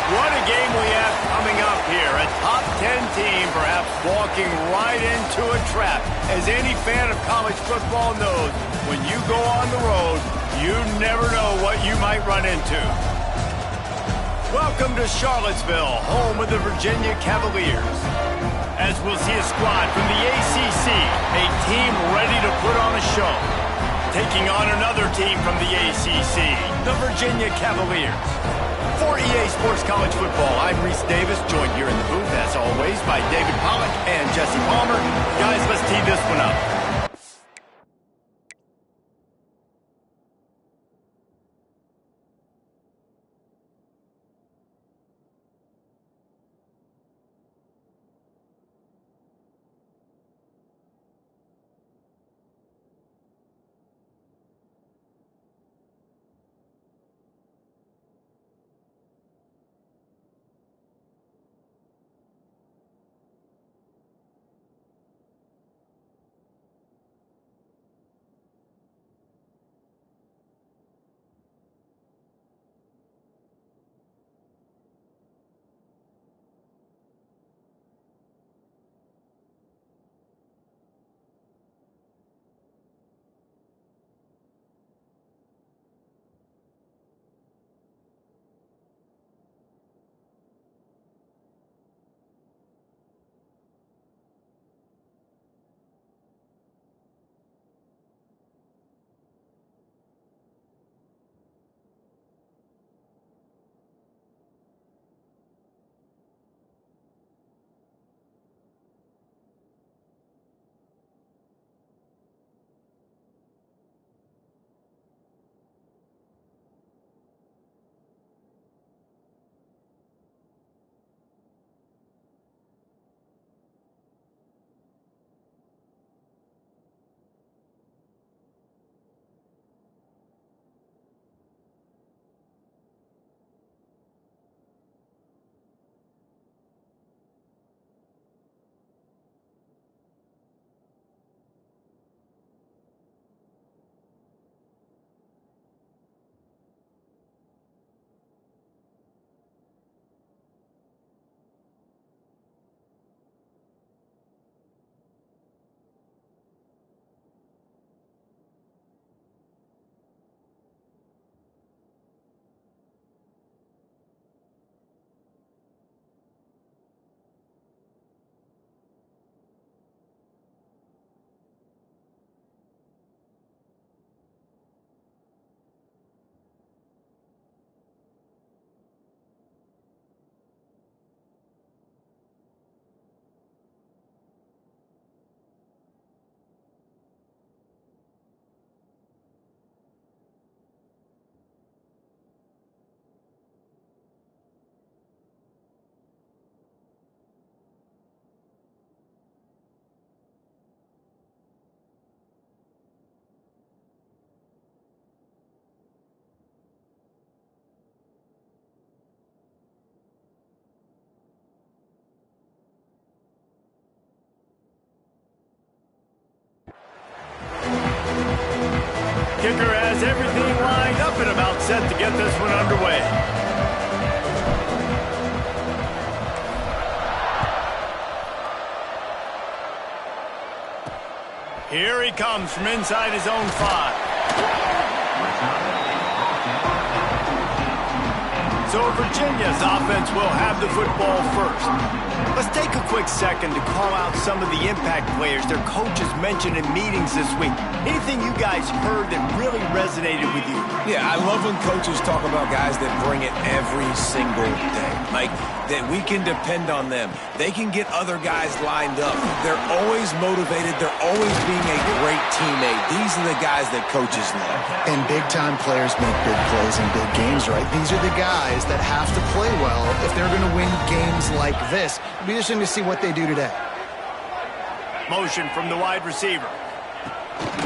What a game we have coming up here. A top 10 team perhaps walking right into a trap. As any fan of college football knows, when you go on the road, you never know what you might run into. Welcome to Charlottesville, home of the Virginia Cavaliers. As we'll see a squad from the ACC, a team ready to put on a show. Taking on another team from the ACC, the Virginia Cavaliers. For EA Sports College Football, I'm Reese Davis, joined here in the booth, as always, by David Pollack and Jesse Palmer. Guys, let's tee this one up. Kicker has everything lined up and about set to get this one underway. Here he comes from inside his own 5. So Virginia's offense will have the football first. Let's take a quick second to call out some of the impact players their coaches mentioned in meetings this week. Anything you guys heard that really resonated with you? Yeah, I love when coaches talk about guys that bring it every single day. Like, that we can depend on them. They can get other guys lined up. They're always motivated. They're always being a great teammate. These are the guys that coaches love. And big-time players make big plays in big games, right? These are the guys that have to play well if they're going to win games like this. It'll be interesting to see what they do today. Motion from the wide receiver.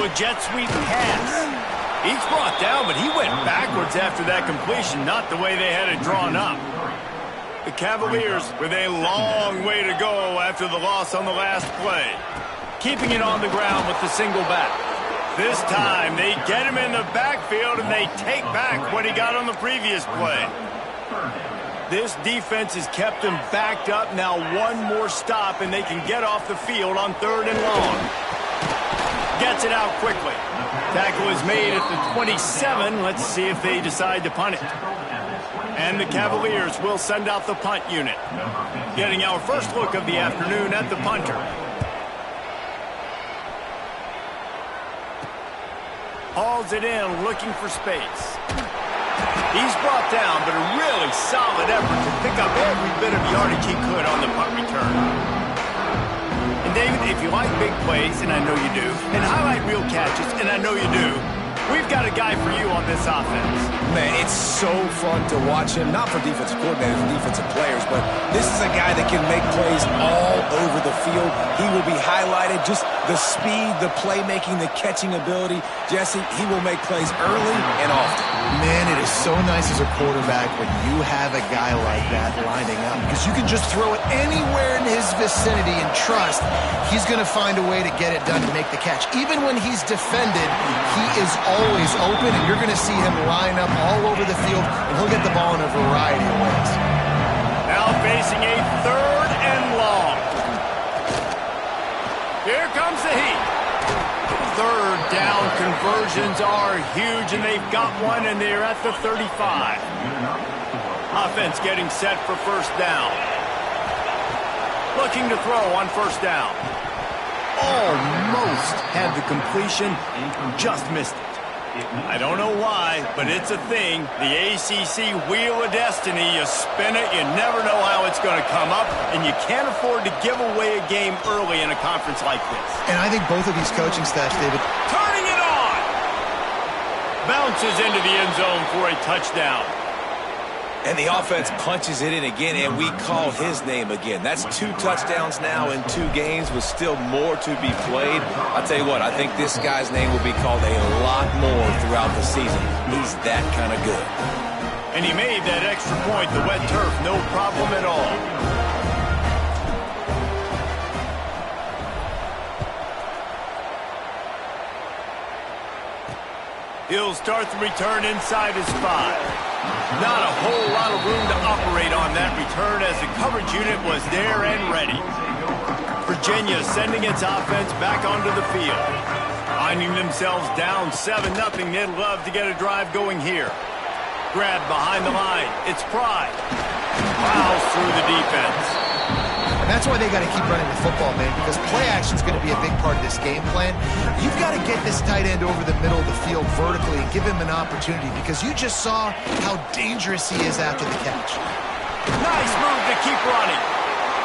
With jet sweep pass. He's brought down, but he went backwards after that completion, not the way they had it drawn up. The Cavaliers with a long way to go after the loss on the last play. Keeping it on the ground with the single back. This time, they get him in the backfield, and they take back what he got on the previous play. This defense has kept them backed up. Now one more stop, and they can get off the field on 3rd and long. Gets it out quickly. Tackle is made at the 27. Let's see if they decide to punt it. And the Cavaliers will send out the punt unit. Getting our first look of the afternoon at the punter. Hauls it in, looking for space. He's brought down, but a really solid effort to pick up every bit of yardage he could on the punt return. And David, if you like big plays, and I know you do, and highlight real catches, and I know you do, we've got a guy for you on this offense. Man, it's so fun to watch him, not for defensive coordinators and defensive players, but this is a guy that can make plays all over the field. He will be highlighted, just the speed, the playmaking, the catching ability. Jesse, he will make plays early and often. Man, it is so nice as a quarterback when you have a guy like that lining up, because you can just throw it anywhere in his vicinity and trust he's going to find a way to get it done to make the catch. Even when he's defended, he is always open, and you're going to see him line up all over the field, and he'll get the ball in a variety of ways. Now facing a 3rd and long. Here comes the heat. 3rd down conversions are huge, and they've got one, and they're at the 35. Offense getting set for 1st down. Looking to throw on 1st down. Almost had the completion, just missed it. I don't know why, but it's a thing. The ACC Wheel of Destiny, you spin it, you never know how it's going to come up, and you can't afford to give away a game early in a conference like this. And I think both of these coaching staffs, David, turning it on! Bounces into the end zone for a touchdown. And the offense punches it in again, and we call his name again. That's 2 touchdowns now in 2 games with still more to be played. I'll tell you what, I think this guy's name will be called a lot more throughout the season. He's that kind of good. And he made that extra point, the wet turf, no problem at all. He'll start the return inside his 5. Not a whole lot of room to operate on that return as the coverage unit was there and ready. Virginia sending its offense back onto the field. Finding themselves down 7-0, they'd love to get a drive going here. Grab behind the line. It's Pride. Plows through the defense. and that's why they got to keep running the football, man, because play action is going to be a big part of this game plan. You've got to get this tight end over the middle of the field vertically and give him an opportunity, because you just saw how dangerous he is after the catch. Nice move to keep running.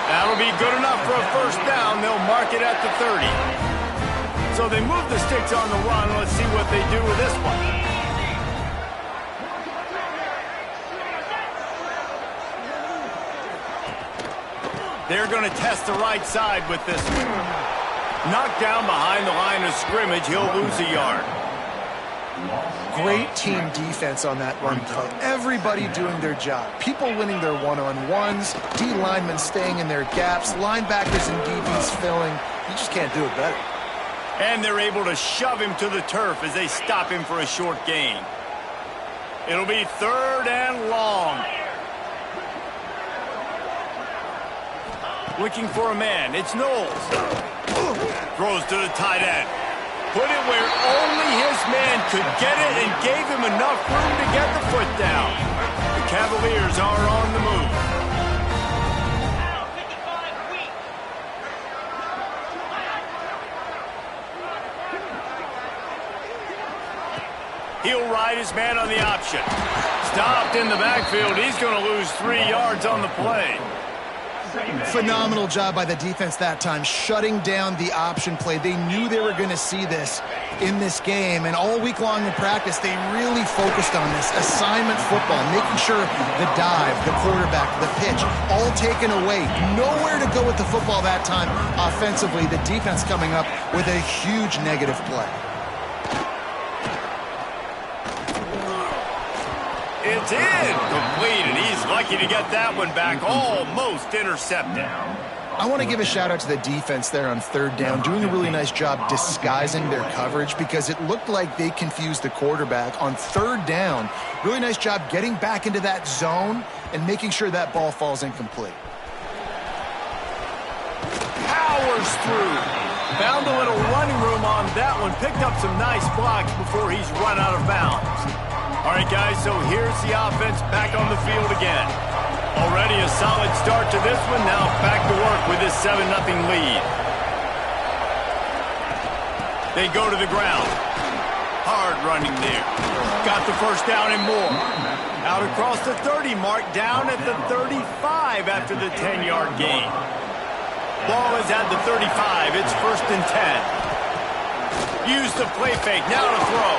That'll be good enough for a first down. They'll mark it at the 30. So they move the sticks on the run. Let's see what they do with this one. They're going to test the right side with this one. Knocked down behind the line of scrimmage. He'll lose a yard. Great team defense on that run play. Everybody doing their job. People winning their one-on-ones, D linemen staying in their gaps, linebackers and DBs filling. You just can't do it better. And they're able to shove him to the turf as they stop him for a short gain. It'll be 3rd and long. Looking for a man. It's Knowles. Throws to the tight end. Put it where only his man could get it and gave him enough room to get the foot down. The Cavaliers are on the move. He'll ride his man on the option. Stopped in the backfield. He's going to lose 3 yards on the play. Phenomenal job by the defense that time, shutting down the option play. They knew they were going to see this in this game, and all week long in practice, they really focused on this assignment football, making sure the dive, the quarterback, the pitch, all taken away. Nowhere to go with the football that time offensively. The defense coming up with a huge negative play. It's in, complete, and he's lucky to get that one back, almost intercepted. I want to give a shout out to the defense there on 3rd down, doing a really nice job disguising their coverage, because it looked like they confused the quarterback on 3rd down. Really nice job getting back into that zone and making sure that ball falls incomplete. Powers through. Found a little running room on that one. Picked up some nice blocks before he's run out of bounds. All right, guys, so here's the offense back on the field again. Already a solid start to this one. Now back to work with this 7-0 lead. They go to the ground. Hard running there. Got the first down and more. Out across the 30 mark, down at the 35 after the 10-yard gain. Ball is at the 35. It's 1st and 10. Use the play fake. Now to throw.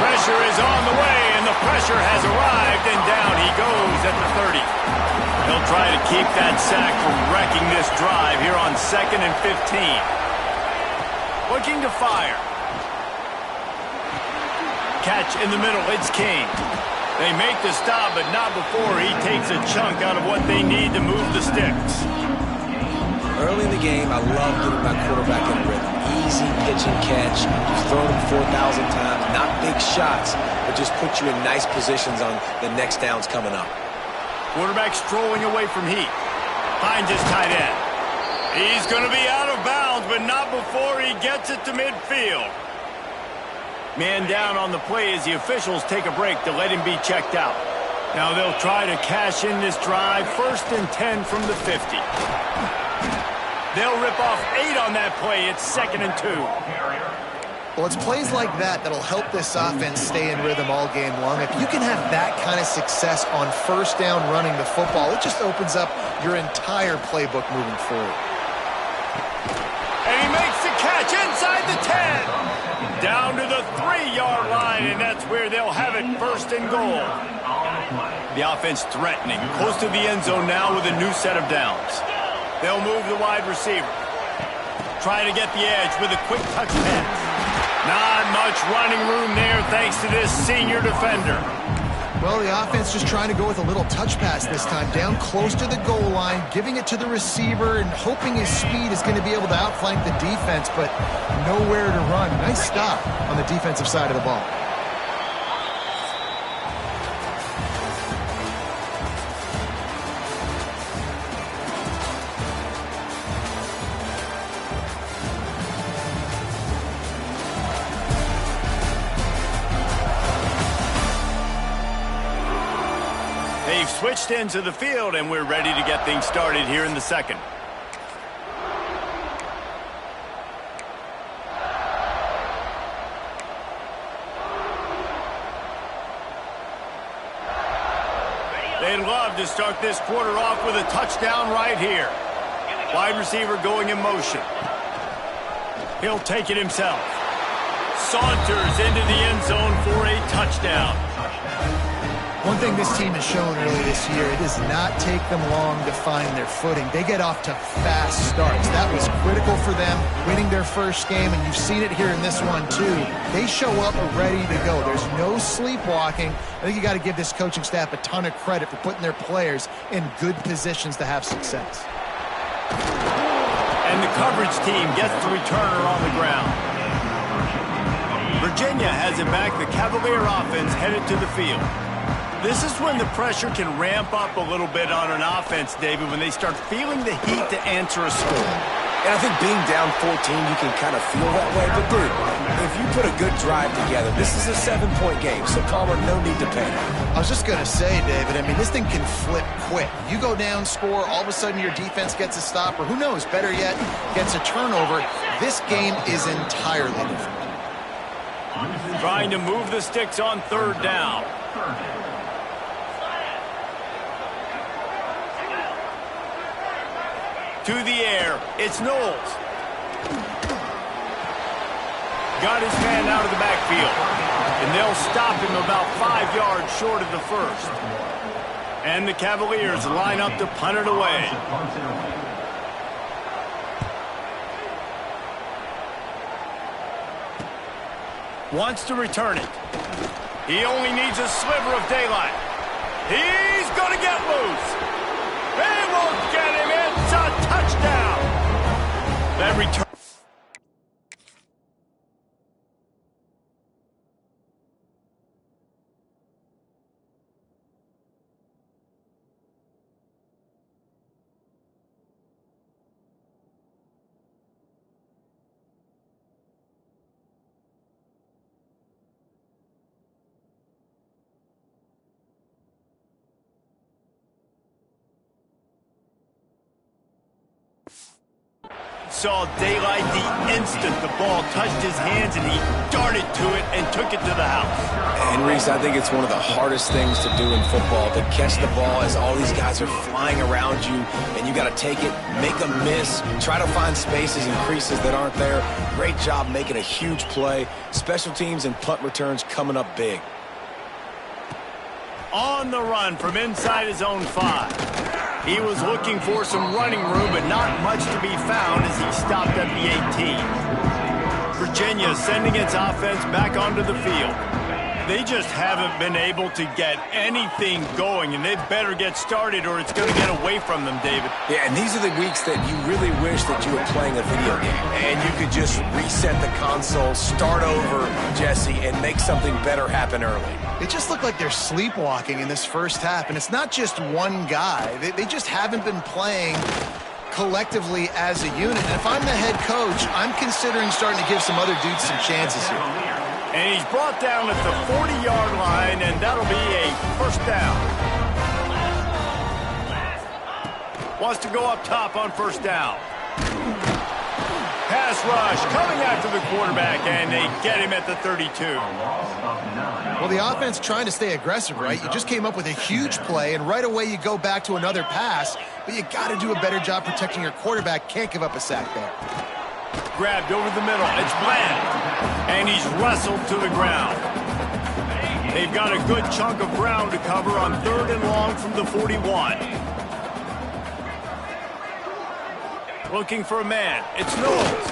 Pressure is on the way, and the pressure has arrived, and down he goes at the 30. He'll try to keep that sack from wrecking this drive here on 2nd and 15. Looking to fire. Catch in the middle. It's King. They make the stop, but not before he takes a chunk out of what they need to move the sticks. Early in the game, I love getting my quarterback in rhythm. Easy pitch and catch. You've thrown him 4,000 times. Not big shots, but just put you in nice positions on the next downs coming up. Quarterback strolling away from heat. Finds his tight end. He's going to be out of bounds, but not before he gets it to midfield. Man down on the play as the officials take a break to let him be checked out. Now they'll try to cash in this drive. 1st and 10 from the 50. They'll rip off 8 on that play. It's 2nd and 2. Well, it's plays like that that'll help this offense stay in rhythm all game long. If you can have that kind of success on 1st down running the football, it just opens up your entire playbook moving forward. And he makes the catch inside the 10. Down to the 3-yard line, and that's where they'll have it 1st and goal. The offense threatening. Close to the end zone now with a new set of downs. They'll move the wide receiver. Trying to get the edge with a quick touch pass. Not much running room there thanks to this senior defender. Well, the offense just trying to go with a little touch pass this time. Down close to the goal line, giving it to the receiver and hoping his speed is going to be able to outflank the defense, but nowhere to run. Nice stop on the defensive side of the ball. They've switched into the field, and we're ready to get things started here in the 2nd. They'd love to start this quarter off with a touchdown right here. Wide receiver going in motion. He'll take it himself. Saunters into the end zone for a touchdown. One thing this team has shown early this year, it does not take them long to find their footing. They get off to fast starts. That was critical for them, winning their first game, and you've seen it here in this one too. They show up ready to go. There's no sleepwalking. I think you got to give this coaching staff a ton of credit for putting their players in good positions to have success. And the coverage team gets the returner on the ground. Virginia has it back. The Cavalier offense headed to the field. This is when the pressure can ramp up a little bit on an offense, David, when they start feeling the heat to answer a score. And I think being down 14, you can kind of feel that way. But, dude, if you put a good drive together, this is a 7-point game, so Palmer, no need to panic. I was just going to say, David, I mean, this thing can flip quick. You go down, score, all of a sudden your defense gets a stop, or who knows, better yet, gets a turnover. This game is entirely different. Trying to move the sticks on 3rd down. To the air, it's Knowles. Got his man out of the backfield. And they'll stop him about 5 yards short of the 1st. And the Cavaliers line up to punt it away. Wants to return it. He only needs a sliver of daylight. He's going to get loose. They won't get him. It's a touchdown. That return. saw daylight the instant the ball touched his hands, and he darted to it and took it to the house. And Reese, I think it's one of the hardest things to do in football, to catch the ball as all these guys are flying around you, and you got to take it, make a miss, try to find spaces and creases that aren't there. Great job making a huge play. Special teams and punt returns coming up big. On the run from inside his own 5. He was looking for some running room, but not much to be found as he stopped at the 18. Virginia sending its offense back onto the field. They just haven't been able to get anything going, and they better get started or it's going to get away from them, David. Yeah, and these are the weeks that you really wish that you were playing a video game, and you could just reset the console, start over, Jesse, and make something better happen early. They just look like they're sleepwalking in this first half, and it's not just one guy. They just haven't been playing collectively as a unit. And if I'm the head coach, I'm considering starting to give some other dudes some chances here. And he's brought down at the 40-yard line, and that'll be a first down. Wants to go up top on first down. Pass rush coming after the quarterback, and they get him at the 32. Well, the offense trying to stay aggressive, right? You just came up with a huge play, and right away you go back to another pass, but you got to do a better job protecting your quarterback. Can't give up a sack there. Grabbed over the middle. It's Bland, and he's wrestled to the ground. They've got a good chunk of ground to cover on 3rd and long from the 41. Looking for a man. It's Knowles.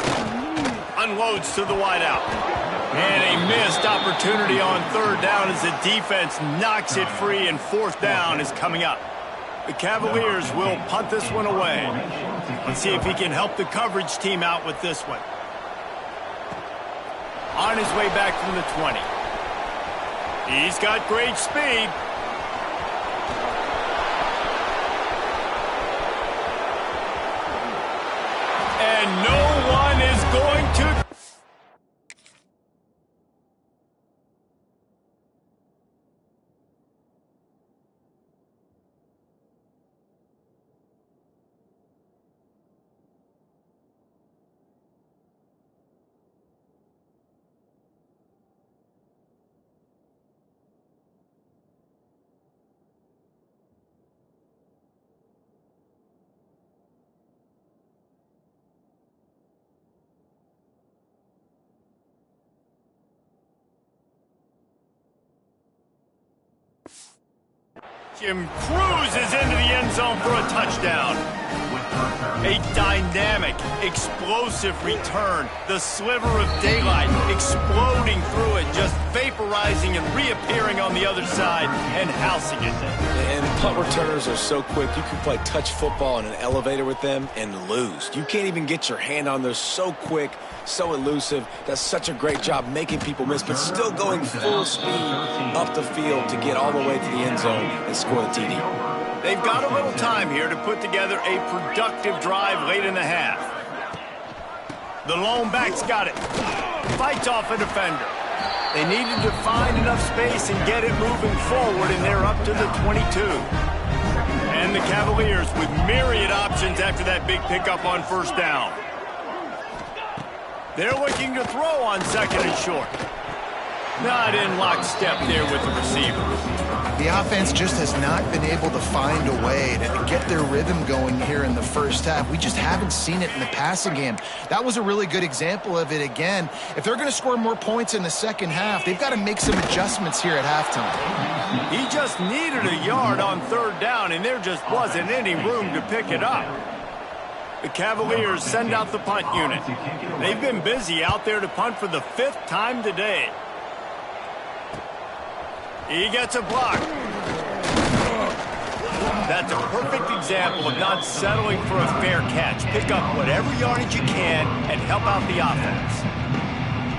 Unloads to the wideout. And a missed opportunity on 3rd down as the defense knocks it free, and 4th down is coming up. The Cavaliers will punt this one away. Let's see if he can help the coverage team out with this one. On his way back from the 20. He's got great speed. And no one is going to... Jim cruises into the end zone for a touchdown. A dynamic, explosive return. The sliver of daylight exploding through it, just vaporizing and reappearing on the other side and housing it. And punt returners are so quick, you can play touch football in an elevator with them and lose. You can't even get your hand on them. So quick, so elusive. Does such a great job making people miss, but still going full speed up the field to get all the way to the end zone and score the TD. They've got a little time here to put together a productive drive late in the half. The lone back's got it. Fights off a defender. They needed to find enough space and get it moving forward, and they're up to the 22. And the Cavaliers with myriad options after that big pickup on first down. They're looking to throw on 2nd and short. Not in lockstep there with the receiver. The offense just has not been able to find a way to get their rhythm going here in the first half. We just haven't seen it in the passing game. That was a really good example of it again. If they're going to score more points in the second half, they've got to make some adjustments here at halftime. He just needed a yard on 3rd down, and there just wasn't any room to pick it up. The Cavaliers send out the punt unit. They've been busy out there to punt for the 5th time today. He gets a block. That's a perfect example of not settling for a fair catch. Pick up whatever yardage you can and help out the offense.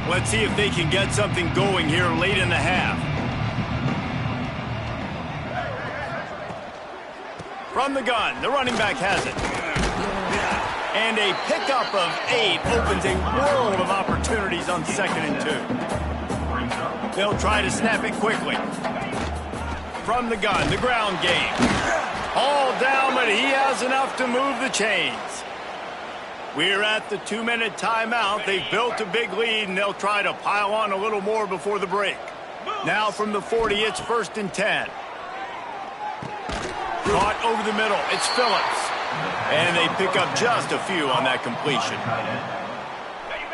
Let's see if they can get something going here late in the half. From the gun, the running back has it. And a pickup of 8 opens a world of opportunities on 2nd and 2. They'll try to snap it quickly. From the gun, the ground game. All down, but he has enough to move the chains. We're at the 2-minute timeout. They've built a big lead, and they'll try to pile on a little more before the break. Now from the 40, it's 1st and 10. Caught over the middle. It's Phillips. And they pick up just a few on that completion.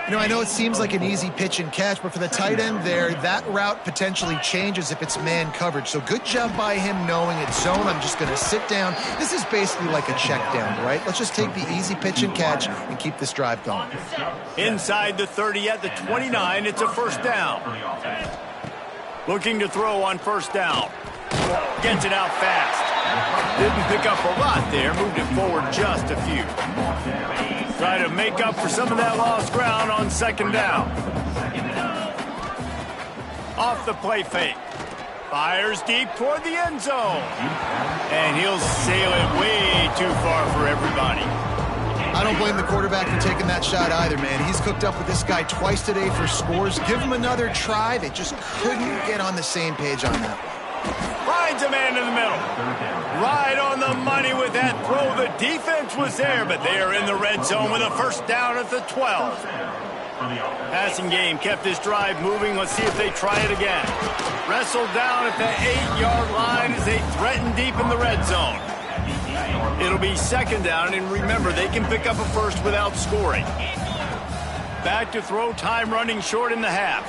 You know, I know it seems like an easy pitch and catch, but for the tight end there, that route potentially changes if it's man coverage. So good job by him knowing it's zone. I'm just going to sit down. This is basically like a check down, right? Let's just take the easy pitch and catch and keep this drive going. Inside the 30 at the 29, it's a 1st down. Looking to throw on 1st down. Gets it out fast. Didn't pick up a lot there. Moved it forward just a few. Try to make up for some of that lost ground on 2nd down. Off the play fake. Fires deep toward the end zone. And he'll sail it way too far for everybody. I don't blame the quarterback for taking that shot either, man. He's cooked up with this guy twice today for scores. Give him another try. They just couldn't get on the same page on that one. Finds a man in the middle. Right on the money with that throw. The defense was there, but they are in the red zone with a 1st down at the 12. Passing game kept this drive moving. Let's see if they try it again. Wrestled down at the 8-yard line as they threaten deep in the red zone. It'll be 2nd down, and remember, they can pick up a 1st without scoring. Back to throw, time running short in the half.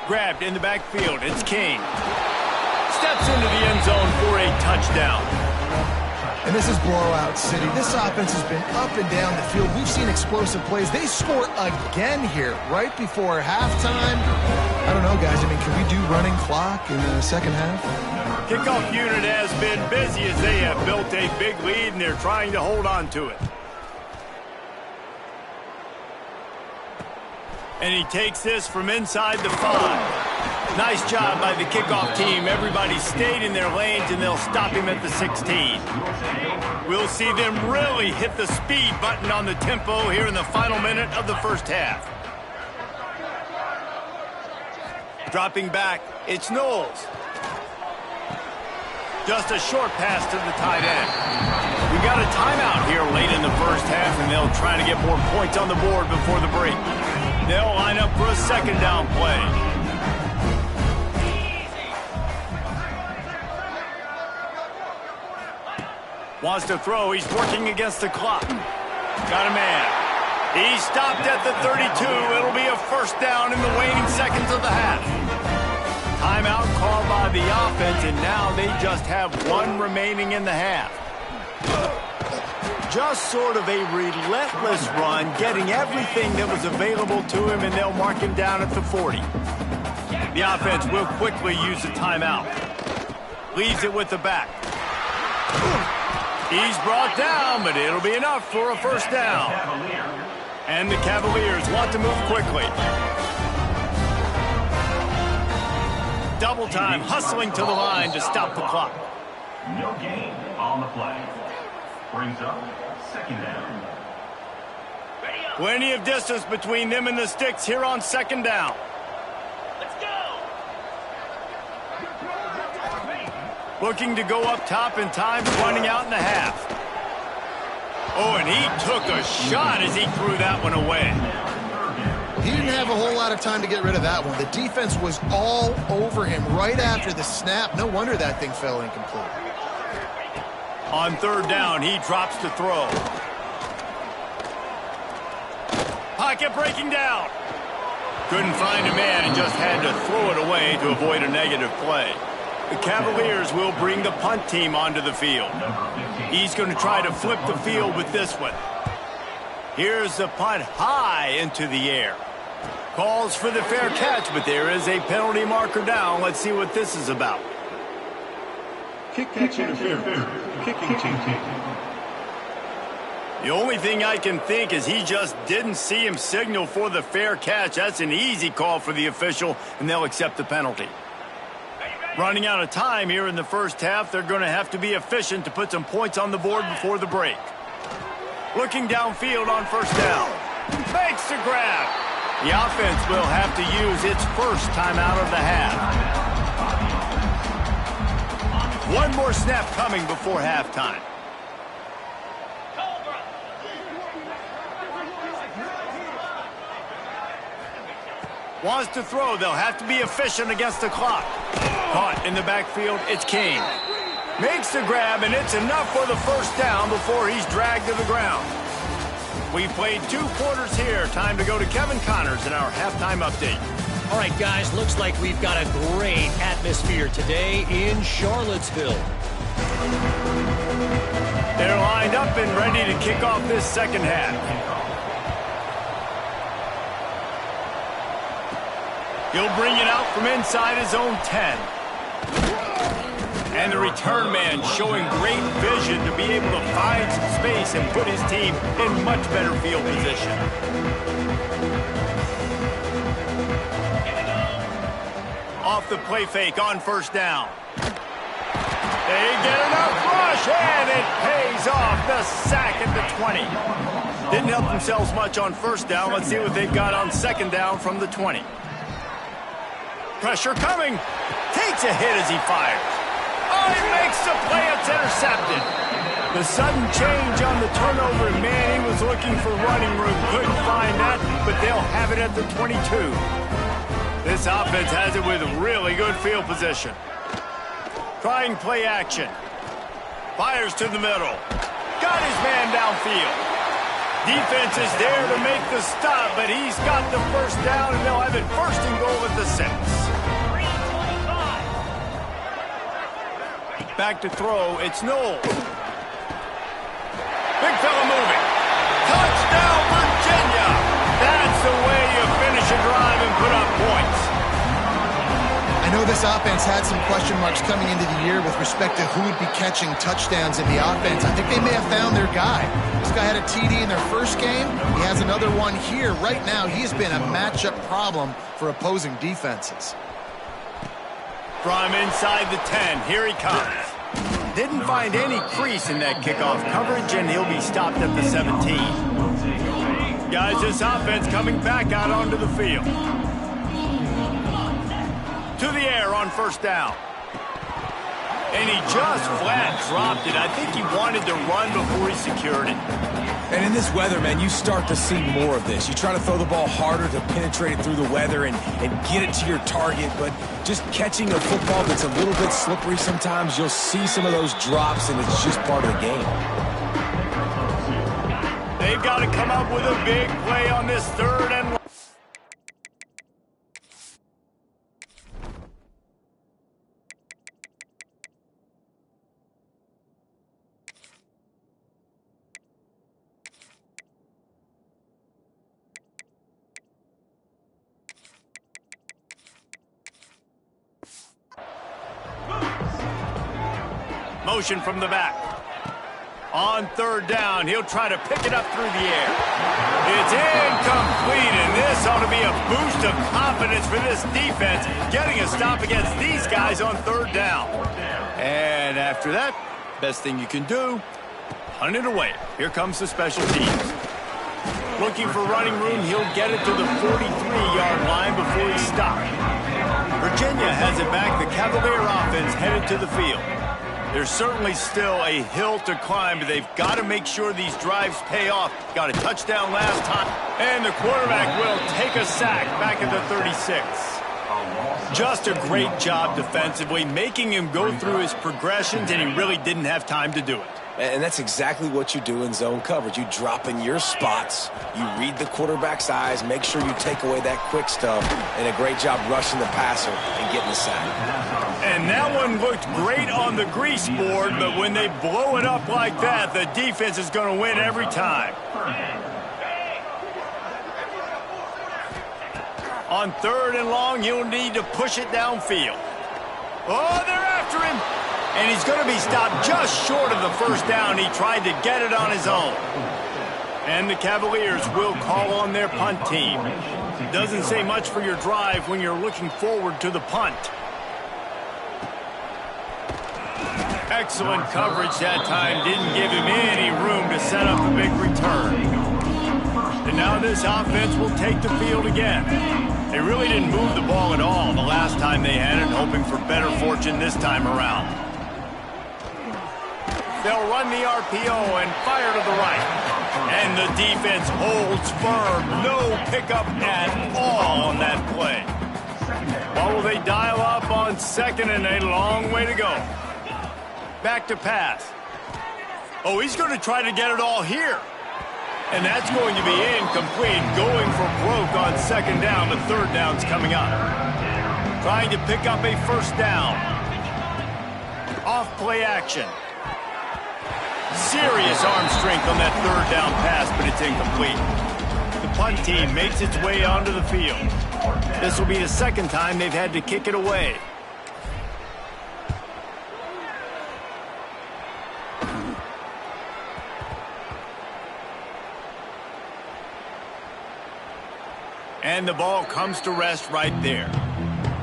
Grabbed in the backfield. It's King. Steps into the end zone for a touchdown. And this is blowout city. This offense has been up and down the field. We've seen explosive plays. They score again here right before halftime. I don't know, guys. I mean, can we do running clock in the 2nd half? Kickoff unit has been busy as they have built a big lead, and they're trying to hold on to it. And he takes this from inside the 5. Nice job by the kickoff team. Everybody stayed in their lanes, and they'll stop him at the 16. We'll see them really hit the speed button on the tempo here in the final minute of the 1st half. Dropping back, it's Knowles. Just a short pass to the tight end. We got a timeout here late in the 1st half, and they'll try to get more points on the board before the break. They'll line up for a 2nd down play. Wants to throw. He's working against the clock. Got a man. He stopped at the 32. It'll be a 1st down in the waning seconds of the half. Timeout called by the offense, and now they just have 1 remaining in the half. Just sort of a relentless run, getting everything that was available to him, and they'll mark him down at the 40. The offense will quickly use a timeout. Leaves it with the back. He's brought down, but it'll be enough for a 1st down. And the Cavaliers want to move quickly. Double time, hustling to the line to stop the clock. No gain on the play. Brings up 2nd down. Plenty of distance between them and the sticks here on 2nd down. Looking to go up top, and time's running out in the half. Oh, and he took a shot as he threw that one away. He didn't have a whole lot of time to get rid of that one. The defense was all over him right after the snap. No wonder that thing fell incomplete. On 3rd down, he drops to throw. Pocket breaking down. Couldn't find a man and just had to throw it away to avoid a negative play. The Cavaliers will bring the punt team onto the field. He's going to try to flip the field with this one. Here's the punt high into the air. Calls for the fair catch, but there is a penalty marker down. Let's see what this is about. Kick catch interference. Kicking team. The only thing I can think is he just didn't see him signal for the fair catch. That's an easy call for the official, and they'll accept the penalty. Running out of time here in the 1st half, they're going to have to be efficient to put some points on the board before the break. Looking downfield on 1st down. Makes the grab. The offense will have to use its 1st timeout of the half. One more snap coming before halftime. Wants to throw. They'll have to be efficient against the clock. Caught in the backfield. It's Kane. Makes the grab, and it's enough for the first down before he's dragged to the ground. We've played 2 quarters here. Time to go to Kevin Connors in our halftime update. All right, guys, looks like we've got a great atmosphere today in Charlottesville. They're lined up and ready to kick off this second half. He'll bring it out from inside his own 10. And the return man showing great vision to be able to find some space and put his team in much better field position. Off the play fake on first down. They get enough rush, and it pays off. The sack at the 20. Didn't help themselves much on first down. Let's see what they've got on second down from the 20. Pressure coming. Takes a hit as he fires. Oh, he makes the play. It's intercepted. The sudden change on the turnover, and man, he was looking for running room. Couldn't find that, but they'll have it at the 22. This offense has it with really good field position. Trying play action. Fires to the middle. Got his man downfield. Defense is there to make the stop, but he's got the first down, and they'll have it first and goal at the 6. Back to throw. It's Knowles. Big fella moving. Touchdown, Virginia! That's the way you finish a drive and put up points. I know this offense had some question marks coming into the year with respect to who would be catching touchdowns in the offense. I think they may have found their guy. This guy had a TD in their first game. He has another one here. Right now, he's been a matchup problem for opposing defenses. From inside the 10, here he comes. Didn't find any crease in that kickoff coverage, and he'll be stopped at the 17. Guys, this offense coming back out onto the field. To the air on first down. And he just flat dropped it. I think he wanted to run before he secured it. And in this weather, man, you start to see more of this. You try to throw the ball harder to penetrate it through the weather and get it to your target, but just catching a football that's a little bit slippery sometimes, you'll see some of those drops, and it's just part of the game. They've got to come up with a big play on this third and long. Motion from the back. On third down, he'll try to pick it up through the air. It's incomplete, and this ought to be a boost of confidence for this defense, getting a stop against these guys on third down. And after that, best thing you can do, punt it away. Here comes the special teams. Looking for running room, he'll get it to the 43-yard line before he's stopped. Virginia has it back. The Cavalier offense headed to the field. There's certainly still a hill to climb, but they've got to make sure these drives pay off. Got a touchdown last time, and the quarterback will take a sack back at the 36. Just a great job defensively, making him go through his progressions, and he really didn't have time to do it. And that's exactly what you do in zone coverage. You drop in your spots, you read the quarterback's eyes, make sure you take away that quick stuff, and a great job rushing the passer and getting the sack. And that one looked great on the grease board, but when they blow it up like that, the defense is going to win every time. On third and long, he'll need to push it downfield. Oh, they're after him. And he's going to be stopped just short of the first down. He tried to get it on his own. And the Cavaliers will call on their punt team. Doesn't say much for your drive when you're looking forward to the punt. Excellent coverage that time. Didn't give him any room to set up a big return. And now this offense will take the field again. They really didn't move the ball at all the last time they had it, hoping for better fortune this time around. They'll run the RPO and fire to the right. And the defense holds firm. No pickup at all on that play. Well, will they dial up on second and a long way to go? Back to pass. Oh, he's going to try to get it all here. And that's going to be incomplete. Going for broke on second down. The third down's coming up. Trying to pick up a first down. Off play action. Serious arm strength on that third down pass, but it's incomplete. The punt team makes its way onto the field. This will be the second time they've had to kick it away. And the ball comes to rest right there.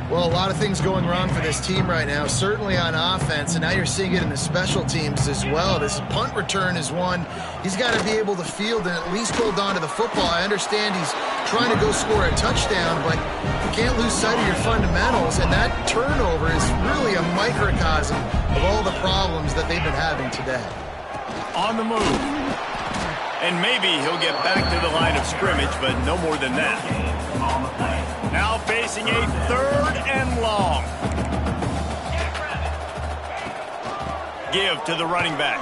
Well, a lot of things going wrong for this team right now, certainly on offense, and now you're seeing it in the special teams as well. This punt return is one he's got to be able to field and at least hold on to the football. I understand he's trying to go score a touchdown, but you can't lose sight of your fundamentals, and that turnover is really a microcosm of all the problems that they've been having today. On the move. And maybe he'll get back to the line of scrimmage, but no more than that. Now facing a third and long. Give to the running back.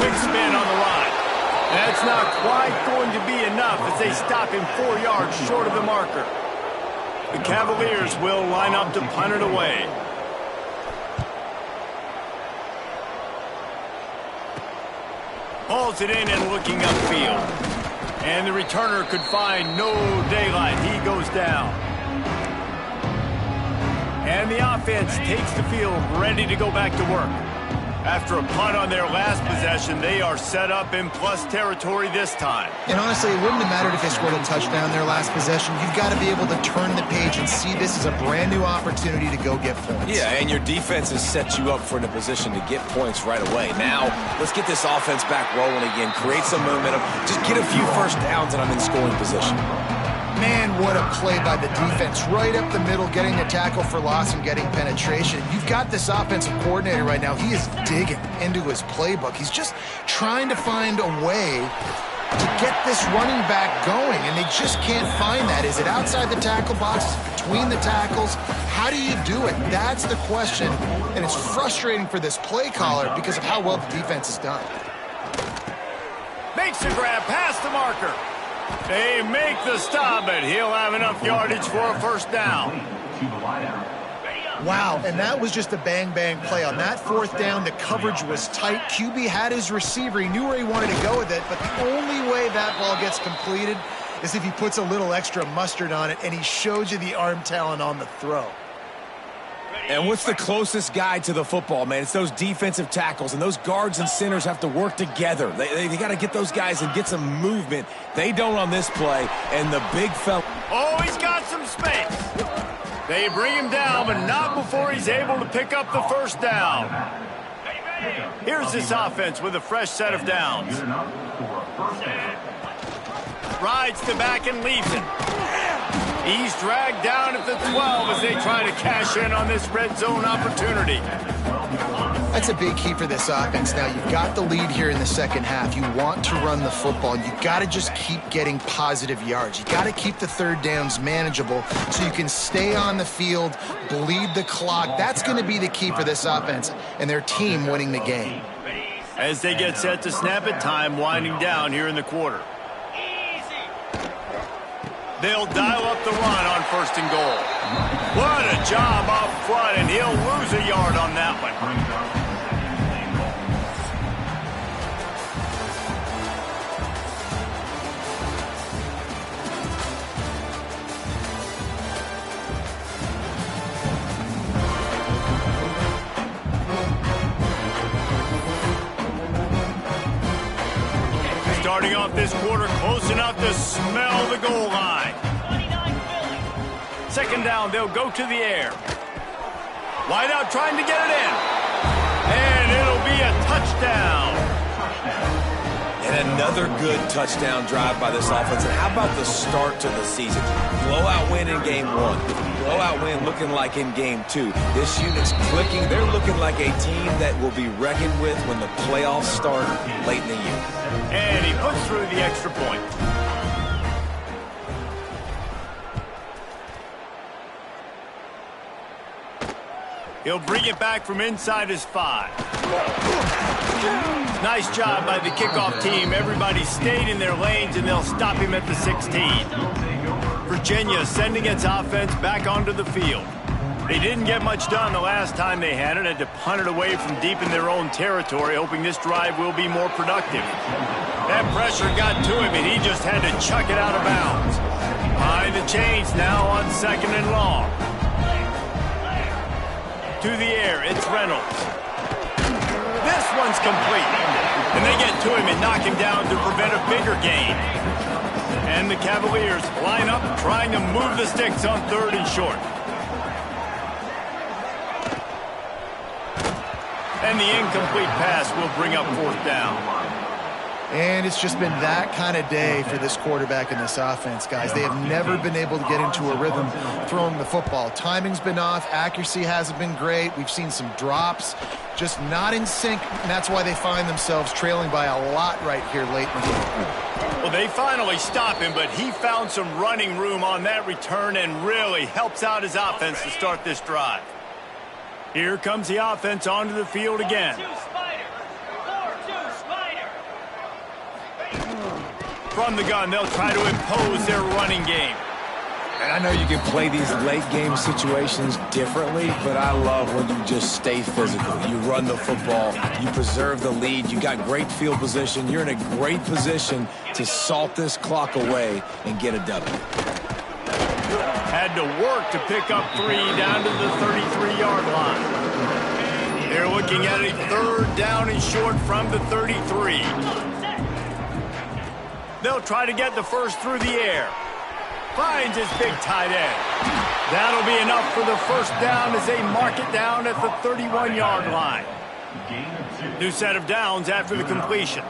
Quick spin on the line. That's not quite going to be enough as they stop him 4 yards short of the marker. The Cavaliers will line up to punt it away. Hauls it in and looking upfield. And the returner could find no daylight. He goes down. And the offense takes the field, ready to go back to work. After a punt on their last possession, they are set up in plus territory this time. And honestly, it wouldn't have mattered if they scored a touchdown their last possession. You've got to be able to turn the page and see this as a brand new opportunity to go get points. Yeah, and your defense has set you up for in a position to get points right away. Now, let's get this offense back rolling again, create some momentum, just get a few first downs and I'm in scoring position. Man, what a play by the defense. Right up the middle, getting the tackle for loss and getting penetration. You've got this offensive coordinator right now. He is digging into his playbook. He's just trying to find a way to get this running back going, and they just can't find that. Is it outside the tackle box, between the tackles? How do you do it? That's the question, and it's frustrating for this play caller because of how well the defense has done. Makes the grab past the marker. They make the stop, but he'll have enough yardage for a first down. Wow, and that was just a bang-bang play. On that fourth down, the coverage was tight. QB had his receiver. He knew where he wanted to go with it, but the only way that ball gets completed is if he puts a little extra mustard on it, and he showed you the arm talent on the throw. And what's the closest guy to the football, man? It's those defensive tackles, and those guards and centers have to work together. They got to get those guys and get some movement. They don't on this play, and the big fella. Oh, he's got some space. They bring him down, but not before he's able to pick up the first down. Here's this offense with a fresh set of downs. Rides to back and leaves it. He's dragged down at the 12 as they try to cash in on this red zone opportunity. That's a big key for this offense. Now, you've got the lead here in the second half. You want to run the football. You've got to just keep getting positive yards. You've got to keep the third downs manageable so you can stay on the field, bleed the clock. That's going to be the key for this offense and their team winning the game. As they get set to snap it, time winding down here in the quarter. They'll dial up the run on first and goal. What a job up front, and he'll lose a yard on that one. Starting off this quarter close enough to smell the goal line. Second down, they'll go to the air. Wide out trying to get it in. And it'll be a touchdown. And a Another good touchdown drive by this offense. And how about the start to the season? Blowout win in game 1. Blowout win looking like in game 2. This unit's clicking. They're looking like a team that will be reckoned with when the playoffs start late in the year. And he puts through the extra point. He'll bring it back from inside his 5. Nice job by the kickoff team. Everybody stayed in their lanes, and they'll stop him at the 16. Virginia sending its offense back onto the field. They didn't get much done the last time they had it. Had to punt it away from deep in their own territory, hoping this drive will be more productive. That pressure got to him, and he just had to chuck it out of bounds. Behind the chains now on 2nd and long. To the air, it's Reynolds. This one's complete. And they get to him and knock him down to prevent a bigger gain. And the Cavaliers line up trying to move the sticks on 3rd and short. And the incomplete pass will bring up 4th down. And it's just been that kind of day for this quarterback and this offense, guys. They have never been able to get into a rhythm throwing the football. Timing's been off. Accuracy hasn't been great. We've seen some drops, just not in sync, and that's why they find themselves trailing by a lot right here late in the game. Well, they finally stop him, but he found some running room on that return and really helps out his offense to start this drive. Here comes the offense onto the field again. From the gun, they'll try to impose their running game. And I know you can play these late game situations differently, but I love when you just stay physical. You run the football, you preserve the lead, you got great field position, you're in a great position to salt this clock away and get a W. Had to work to pick up 3 down to the 33-yard line. They're looking at a 3rd down and short from the 33. They'll try to get the first through the air. Finds his big tight end. That'll be enough for the 1st down as they mark it down at the 31-yard line. New set of downs after the completion.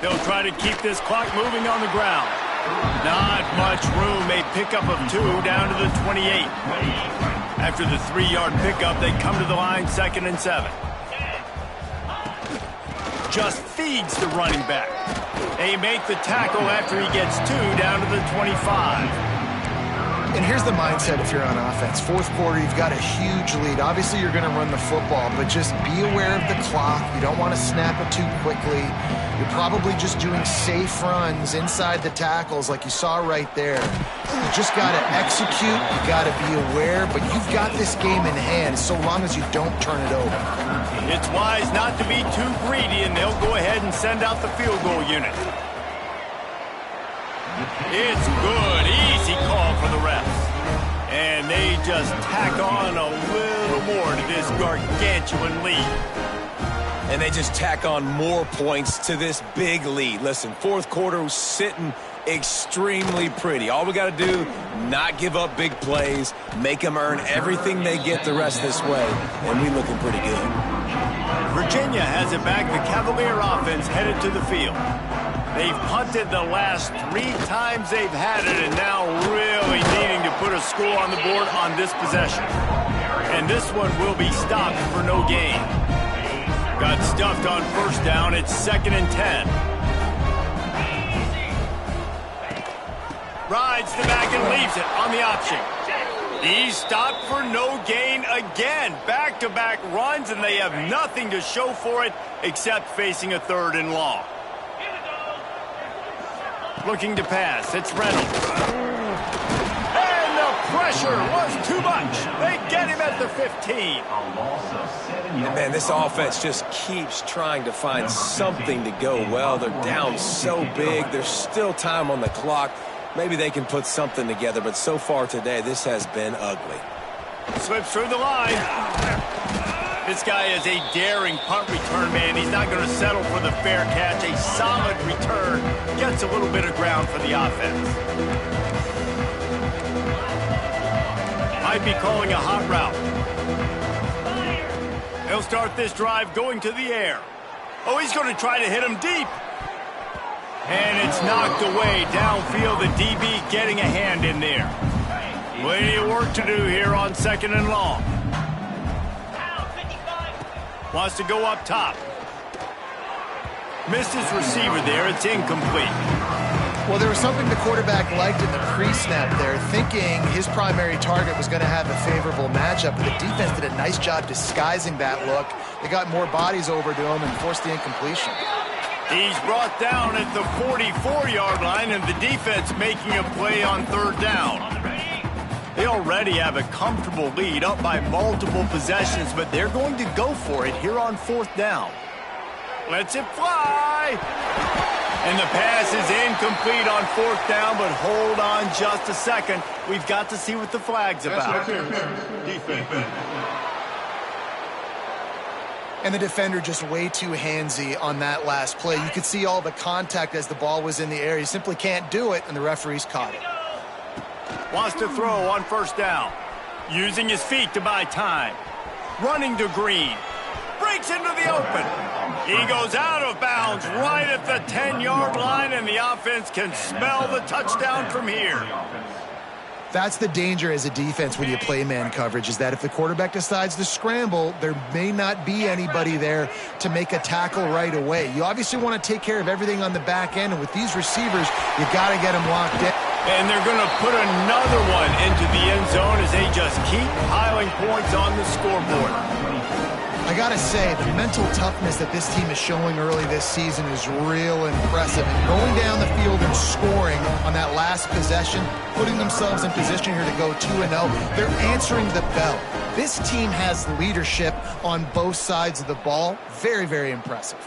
They'll try to keep this clock moving on the ground. Not much room. A pickup of 2 down to the 28. After the 3-yard pickup, they come to the line 2nd and 7. Just feeds the running back. They make the tackle after he gets 2 down to the 25. And here's the mindset if you're on offense. 4th quarter, you've got a huge lead. Obviously, you're going to run the football, but just be aware of the clock. You don't want to snap it too quickly. You're probably just doing safe runs inside the tackles like you saw right there. You just got to execute. You got to be aware, but you've got this game in hand so long as you don't turn it over. It's wise not to be too greedy, and they'll go ahead and send out the field goal unit. It's good. Easy call for the refs. And they just tack on a little more to this gargantuan lead. And they just tack on more points to this big lead. Listen, 4th quarter was sitting extremely pretty. All we got to do, not give up big plays, make them earn everything they get the rest this way, and we looking pretty good. Virginia has it back. The Cavalier offense headed to the field. They've punted the last 3 times they've had it, and now really needing to put a score on the board on this possession. And this one will be stopped for no gain. Got stuffed on 1st down. It's 2nd and 10. Rides the back and leaves it on the option. He's stopped for no gain again. Back-to-back runs, and they have nothing to show for it except facing a 3rd and long. Looking to pass. It's Reynolds. And the pressure was too much. They get him at the 15. And man, this offense just keeps trying to find something to go well. They're down so big. There's still time on the clock. Maybe they can put something together, but so far today, this has been ugly. Slips through the line. This guy is a daring punt return man. He's not going to settle for the fair catch. A solid return. Gets a little bit of ground for the offense. Might be calling a hot route. start this drive going to the air. Oh, he's going to try to hit him deep. And it's knocked away downfield. The DB getting a hand in there. Plenty of work to do here on 2nd and long. Wants to go up top. Missed his receiver there. It's incomplete. Well, there was something the quarterback liked in the pre-snap there, thinking his primary target was going to have a favorable matchup, but the defense did a nice job disguising that look. They got more bodies over to him and forced the incompletion. He's brought down at the 44-yard line, and the defense making a play on 3rd down. They already have a comfortable lead, up by multiple possessions, but they're going to go for it here on 4th down. Lets it fly! And the pass is incomplete on 4th down, but hold on just a second. We've got to see what the flag's about. Defense. And the defender just way too handsy on that last play. You could see all the contact as the ball was in the air. He simply can't do it, and the referees caught it. Wants to throw on 1st down. Using his feet to buy time. Running to Green. Breaks into the open. He goes out of bounds right at the 10-yard line, and the offense can smell the touchdown from here. That's the danger as a defense when you play man coverage, is that if the quarterback decides to scramble, there may not be anybody there to make a tackle right away. You obviously want to take care of everything on the back end, and with these receivers, you got to get them locked in. And they're going to put another one into the end zone as they just keep piling points on the scoreboard. I gotta say, the mental toughness that this team is showing early this season is real impressive. And going down the field and scoring on that last possession, putting themselves in position here to go 2-0, they're answering the bell. This team has leadership on both sides of the ball. Very, very impressive.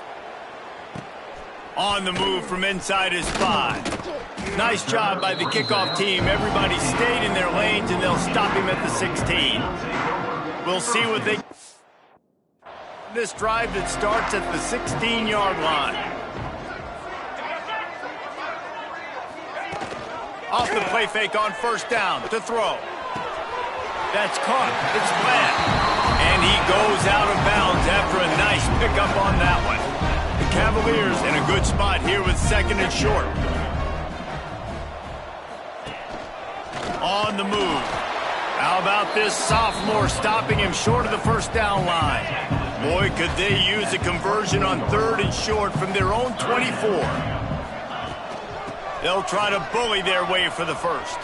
On the move from inside his 5. Nice job by the kickoff team. Everybody stayed in their lanes, and they'll stop him at the 16. We'll see what they... This drive that starts at the 16-yard line. Off the play fake on 1st down to throw. That's caught. It's flat. And he goes out of bounds after a nice pickup on that one. The Cavaliers in a good spot here with 2nd and short. On the move. How about this sophomore stopping him short of the 1st down line? Boy, could they use a conversion on 3rd and short from their own 24. They'll try to bully their way for the 1st.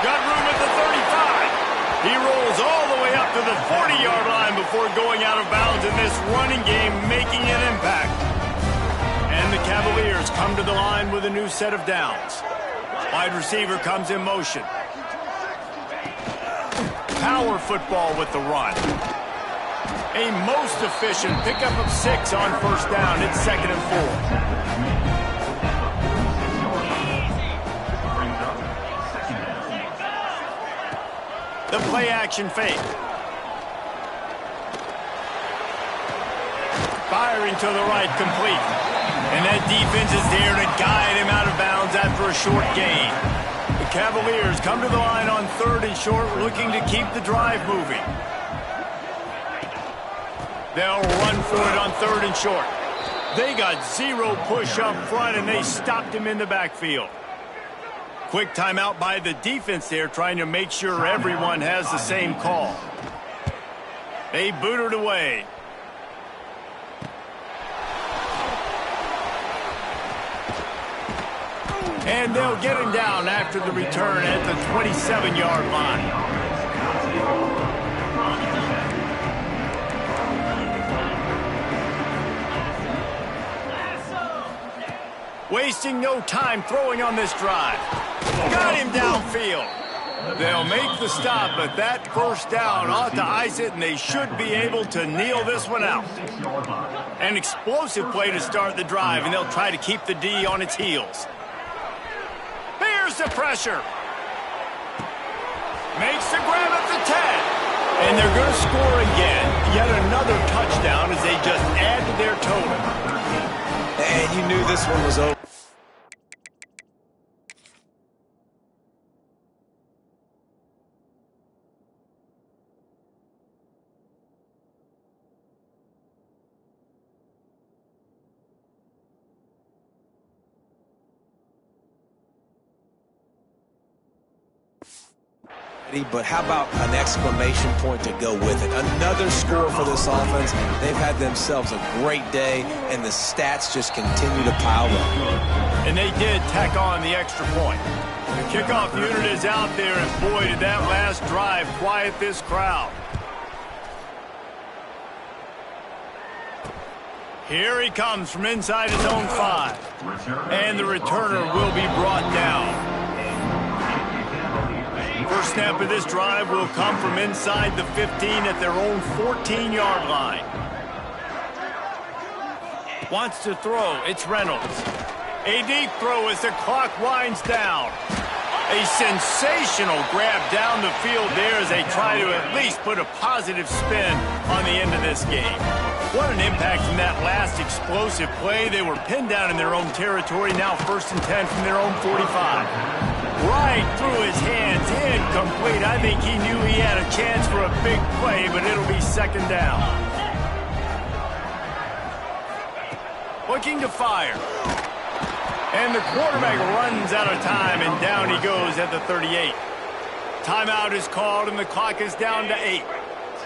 Got room at the 35. He rolls all the way up to the 40-yard line before going out of bounds in this running game, making an impact. And the Cavaliers come to the line with a new set of downs. Wide receiver comes in motion. Power football with the run. A most efficient pickup of 6 on 1st down. It's 2nd and 4. The play action fake. Firing to the right, complete. And that defense is there to guide him out of bounds after a short gain. The Cavaliers come to the line on 3rd and short, looking to keep the drive moving. They'll run for it on 3rd and short. They got 0 push up front, and they stopped him in the backfield. Quick timeout by the defense there, trying to make sure everyone has the same call. They boot it away. And they'll get him down after the return at the 27-yard line. Wasting no time throwing on this drive. Got him downfield. They'll make the stop, but that 1st down ought to ice it, and they should be able to kneel this one out. An explosive play to start the drive, and they'll try to keep the D on its heels. Here's the pressure. Makes the grab at the 10. And they're going to score again. Yet another touchdown as they just add to their total. And you knew this one was over. But how about an exclamation point to go with it? Another score for this offense. They've had themselves a great day, and the stats just continue to pile up. And they did tack on the extra point. The kickoff unit is out there, and boy, did that last drive quiet this crowd. Here he comes from inside his own 5. And the returner will be brought down. First snap of this drive will come from inside the 15 at their own 14-yard line. Wants to throw. It's Reynolds. A deep throw as the clock winds down. A sensational grab down the field there as they try to at least put a positive spin on the end of this game. What an impact from that last explosive play. They were pinned down in their own territory, now 1st and 10 from their own 45. Right through his hands, incomplete. I think he knew he had a chance for a big play, but it'll be 2nd down. Looking to fire. And the quarterback runs out of time, and down he goes at the 38. Timeout is called, and the clock is down to 8.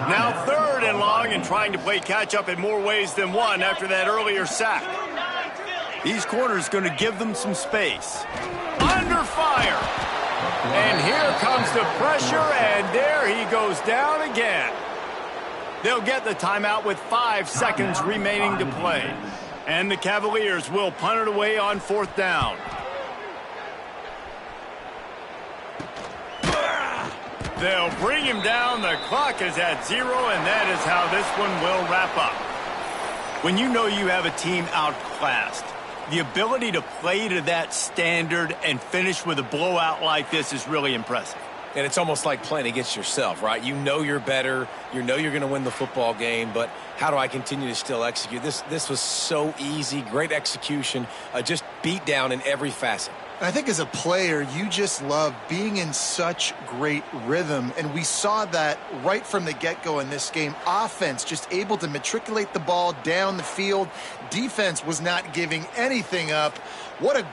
Now 3rd and long, and trying to play catch-up in more ways than one after that earlier sack. These corners going to give them some space. Under fire. And here comes the pressure, and there he goes down again. They'll get the timeout with 5 seconds remaining to play. And the Cavaliers will punt it away on 4th down. They'll bring him down. The clock is at 0, and that is how this one will wrap up. When you know you have a team outclassed, the ability to play to that standard and finish with a blowout like this is really impressive. And it's almost like playing against yourself, right? You know you're better. You know you're going to win the football game, but how do I continue to still execute? This was so easy, great execution, just beat down in every facet. I think as a player, you just love being in such great rhythm, and we saw that right from the get-go in this game. Offense just able to matriculate the ball down the field. Defense was not giving anything up. What a